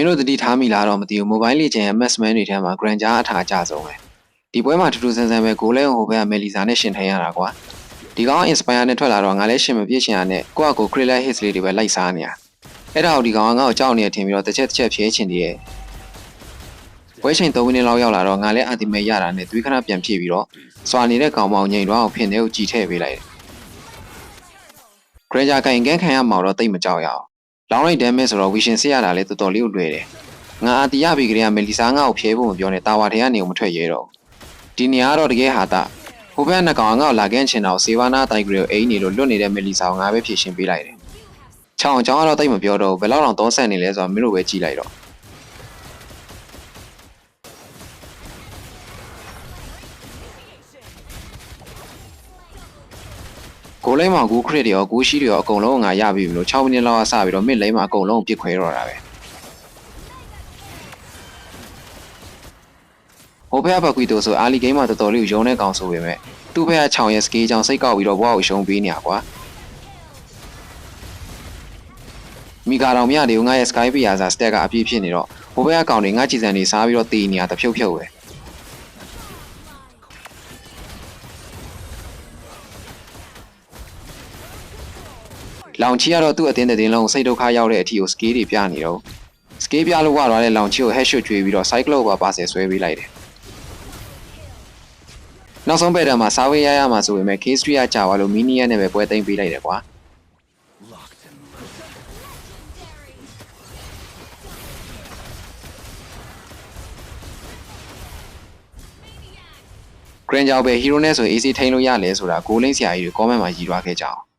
င်းတို့တတိထားမိလားတော့မသိဘူးမိုဘိုင်းလေချင်ရဲ့ Maxman တွေထဲမှာ Granger အထာအကျဆုံးပဲဒီပွဲမှာထူးထူးဆန်းဆန်းပဲဂိုးလဲဟိုဘက်ကမယ်လီဇာနဲ့ရှင်ထိုင်ရတာကွာဒီကောင် Inspire နဲ့ထွက်လာတော့ငါလည်းရှင်မပြည့်ရှင်ရနဲ့ကိုယ့်အကို Criller Hits လေးတွေပဲလိုက်စားနေရအဲ့ဒါကိုဒီကောင်ကငါ့ကိုကြောက်နေထင်ပြီးတော့တစ်ချက်ဖြဲချင်သေးရဲ့ပွဲချိန်3မိနစ်လောက်ရောက်လာတော့ငါလည်း Ultimate ရတာနဲ့သွေးခဏပြန်ဖြည့်ပြီးတော့စွာနေတဲ့ကောင်မောင်ငိန်တော့အောင်ဖင်ထဲကိုကြည်ထည့်ပေးလိုက်တယ် Granger ကင်ကန်ခံရမှာတော့တိတ်မကြောက်ရအောင်လောင်းလိုက် damage ဆိုတော့ vision စစ်ရတာလည်းတော်တော်လေးကိုလွယ်တယ်ငါအာတီရပြီးကြတဲ့မယ်လီဇာငါ့ကိုဖျဲဖို့မပြောနဲ့တာဝါထဲကနေမထွက်ရဲတော့ဒီနေရာတော့တကယ်ဟာတာဟိုဘက်နှစ်ကောင်ငါ့ကိုလာကန်းချင်တော့စေဝါနာတိုင်ဂရီကိုအိမ်နေလို့လွတ်နေတဲ့မယ်လီဇာကိုငါပဲဖြည့်ရှင်းပေးလိုက်တယ်ချောင်းကတော့တိတ်မပြောတော့ဘယ်လောက်တောဆက်နေလဲဆိုတော့မင်းတို့ပဲကြည့်လိုက်တော့ကိုလိမ့်မှာကူခရစ်တွေရောကူရှိတွေရောအကုန်လုံးငါရပြီလို့6မိနစ်လောက်ကစပြီးတော့မစ်လိမ့်မှာအကုန်လုံးပြစ်ခွဲတော့တာပဲဟိုဘက်ကကွီတိုဆိုအာလီဂိမ်းမှာတော်တော်လေးရုံးတဲ့ကောင်ဆိုပေမဲ့သူ့ဘက်က6ရဲ့စကေးကြောင့်စိတ်ကောက်ပြီးတော့ဘွားကိုရှုံးပေးနေရကွာမိကာတော်မြတွေငါရဲ့ Sky Piazza စတက်ကအပြည့်ဖြစ်နေတော့ဟိုဘက်ကကောင်တွေငါကြည်စံနေစားပြီးတော့တေးနေတာတဖြုတ်ဖြုတ်ပဲလောင်ချီကတော့သူ့အတင်းတင်းလုံးစိတ်ဒုက္ခရောက်တဲ့အထီကိုစကေးတွေပြနေတော့စကေးပြလို့ဝသွားတဲ့လောင်ချီကို headshot ကျွေးပြီးတော့ cyclone ပါဆယ်ဆွဲပေးလိုက်တယ်နောက်ဆုံးဘက်တမှာစာဝေးရရမှာဆိုပေမဲ့ case 3ကကြာသွားလို့မီနီယန်နဲ့ပဲပွဲသိမ်းပေးလိုက်တယ်ကွာGranger ပဲ hero နဲ့ဆို AC ထိန်းလို့ရလဲဆိုတာဂိုးလိမ့်ဆရာကြီးတွေ comment မှာရည်ရွာခဲ့ကြအောင်